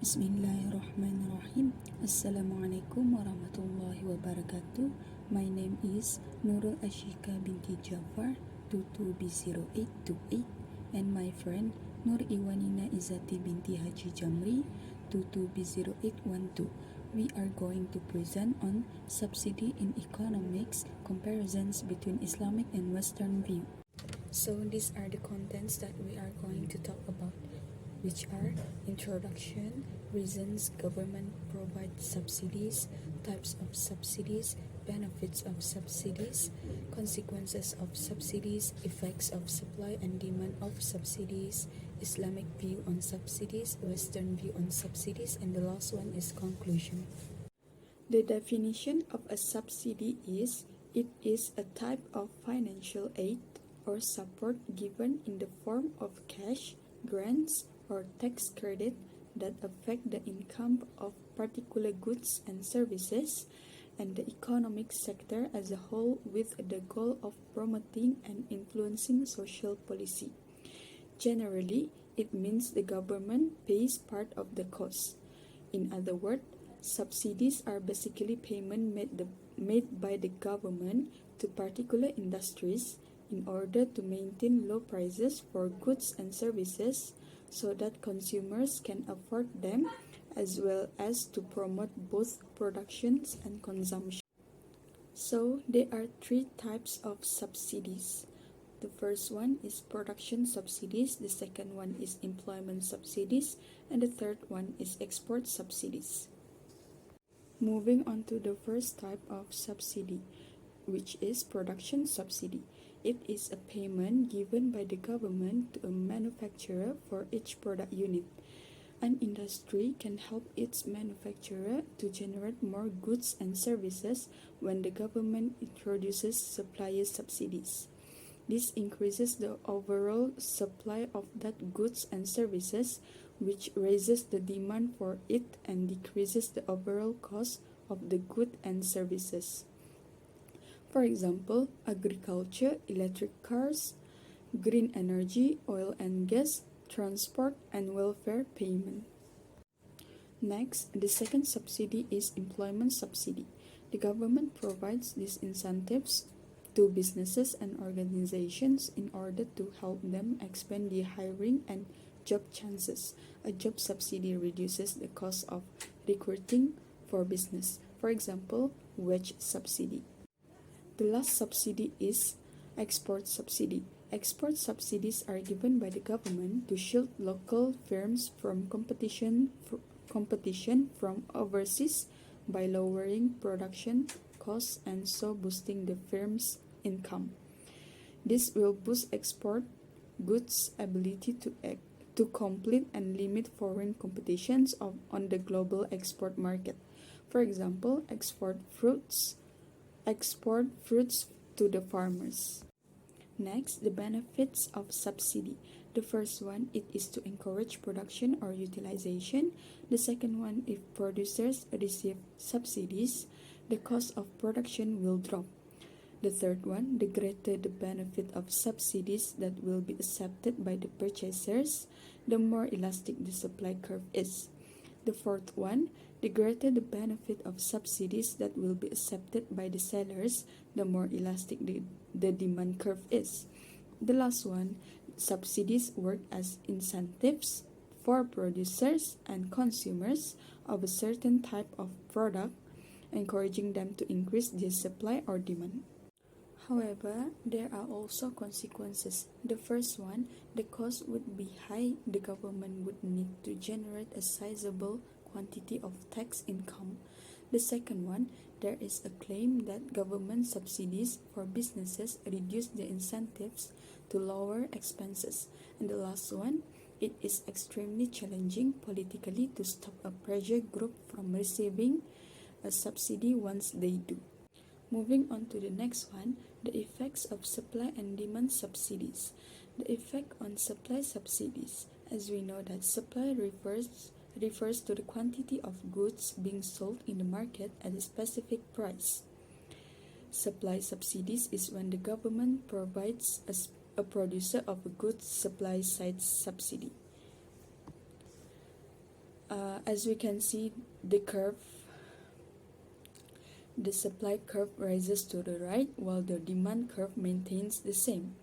Bismillahirrahmanirrahim. Assalamualaikum warahmatullahi wabarakatuh. My name is Nurul Ashika binti Jafar 22B0828 and my friend Nur Iwanina Izati binti Haji Jamri 22B0812. We are going to present on subsidy in economics, comparisons between Islamic and Western view. So these are the contents that we are going to talk about, which are introduction, reasons government provides subsidies, types of subsidies, benefits of subsidies, consequences of subsidies, effects of supply and demand of subsidies, Islamic view on subsidies, Western view on subsidies, and the last one is conclusion. The definition of a subsidy is, it is a type of financial aid or support given in the form of cash, grants, or tax credit that affect the income of particular goods and services and the economic sector as a whole with the goal of promoting and influencing social policy. Generally, it means the government pays part of the cost. In other words, subsidies are basically payment made by the government to particular industries in order to maintain low prices for goods and services so that consumers can afford them, as well as to promote both productions and consumption. So there are three types of subsidies. The first one is production subsidies, the second one is employment subsidies, and the third one is export subsidies. Moving on to the first type of subsidy, which is production subsidy. It is a payment given by the government to a manufacturer for each product unit. An industry can help its manufacturer to generate more goods and services when the government introduces supplier subsidies. This increases the overall supply of that goods and services, which raises the demand for it and decreases the overall cost of the goods and services. For example, agriculture, electric cars, green energy, oil and gas, transport, and welfare payment. Next, the second subsidy is employment subsidy. The government provides these incentives to businesses and organizations in order to help them expand the hiring and job chances. A job subsidy reduces the cost of recruiting for business. For example, wage subsidy. The last subsidy is export subsidy. Export subsidies are given by the government to shield local firms from competition from overseas by lowering production costs and so boosting the firm's income. This will boost export goods' ability to compete and limit foreign competitions on the global export market. For example, export fruits to the farmers. Next, the benefits of subsidy. The first one, it is to encourage production or utilization. The second one, if producers receive subsidies, the cost of production will drop. The third one, the greater the benefit of subsidies that will be accepted by the purchasers, the more elastic the supply curve is. The fourth one, the greater the benefit of subsidies that will be accepted by the sellers, the more elastic the demand curve is. The last one, subsidies work as incentives for producers and consumers of a certain type of product, encouraging them to increase their supply or demand. However, there are also consequences. The first one, the cost would be high. The government would need to generate a sizable quantity of tax income. The second one, there is a claim that government subsidies for businesses reduce the incentives to lower expenses. And the last one, it is extremely challenging politically to stop a pressure group from receiving a subsidy once they do. Moving on to the next one, the effects of supply and demand subsidies. The effect on supply subsidies. As we know that supply refers to the quantity of goods being sold in the market at a specific price. Supply subsidies is when the government provides a producer of a goods supply side subsidy. As we can see, the supply curve rises to the right while the demand curve maintains the same.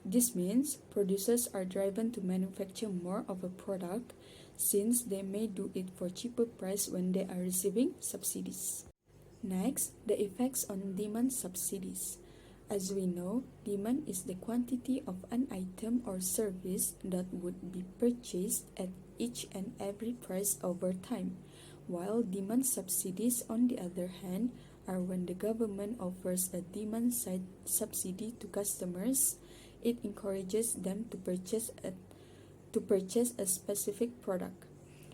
This means producers are driven to manufacture more of a product since they may do it for cheaper price when they are receiving subsidies. Next, the effects on demand subsidies. As we know, demand is the quantity of an item or service that would be purchased at each and every price over time, while demand subsidies, on the other hand, are when the government offers a demand-side subsidy to customers. It encourages them to purchase a specific product.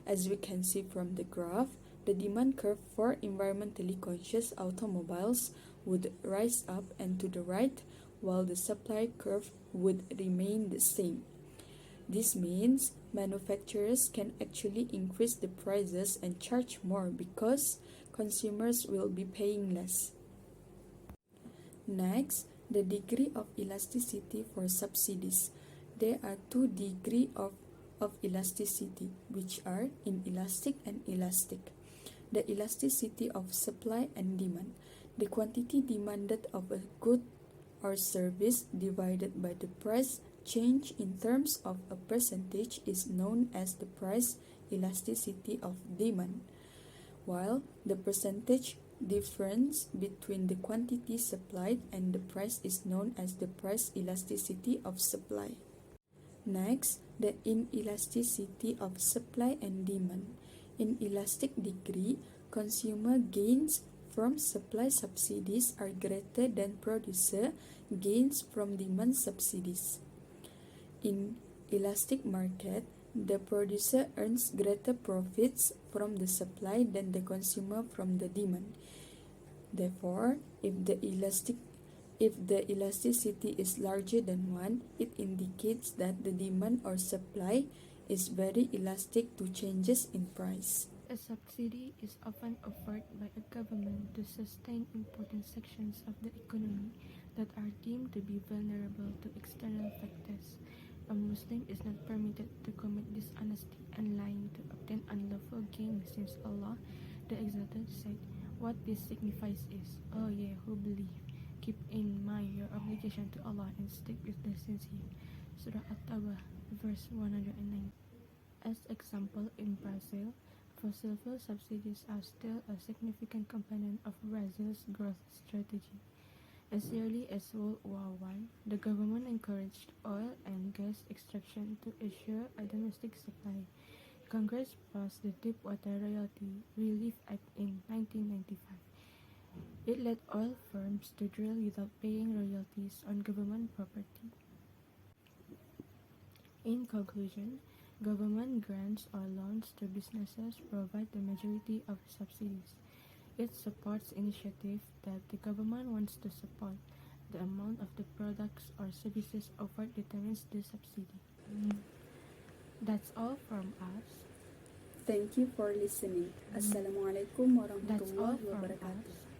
As we can see from the graph, the demand curve for environmentally conscious automobiles would rise up and to the right, while the supply curve would remain the same. This means manufacturers can actually increase the prices and charge more because consumers will be paying less. Next, the degree of elasticity for subsidies. There are two degrees of elasticity, which are inelastic and elastic. The elasticity of supply and demand. The quantity demanded of a good or service divided by the price change in terms of a percentage is known as the price elasticity of demand, while the percentage difference between the quantity supplied and the price is known as the price elasticity of supply. Next, the inelasticity of supply and demand. In elastic degree, consumer gains from supply subsidies are greater than producer gains from demand subsidies. In elastic market, the producer earns greater profits from the supply than the consumer from the demand. Therefore, if the elasticity is larger than 1, it indicates that the demand or supply is very elastic to changes in price. A subsidy is often offered by a government to sustain important sections of the economy that are deemed to be vulnerable to external factors. A Muslim is not permitted to commit dishonesty and lying to obtain unlawful gain, since Allah, the Exalted, said, "What this signifies is, O ye who believe, keep in mind your obligation to Allah and stick with the sincere." Surah At-Tawbah, verse 109. As example, in Brazil, fossil fuel subsidies are still a significant component of Brazil's growth strategy. As early as World War I, the government encouraged oil and gas extraction to assure a domestic supply. Congress passed the Deepwater Royalty Relief Act in 1995. It let oil firms to drill without paying royalties on government property. In conclusion, government grants or loans to businesses provide the majority of subsidies. It supports initiatives that the government wants to support. The amount of the products or services offered determines the subsidy. That's all from us. Thank you for listening. Assalamualaikum That's all warahmatullahi from wabarakatuh. us.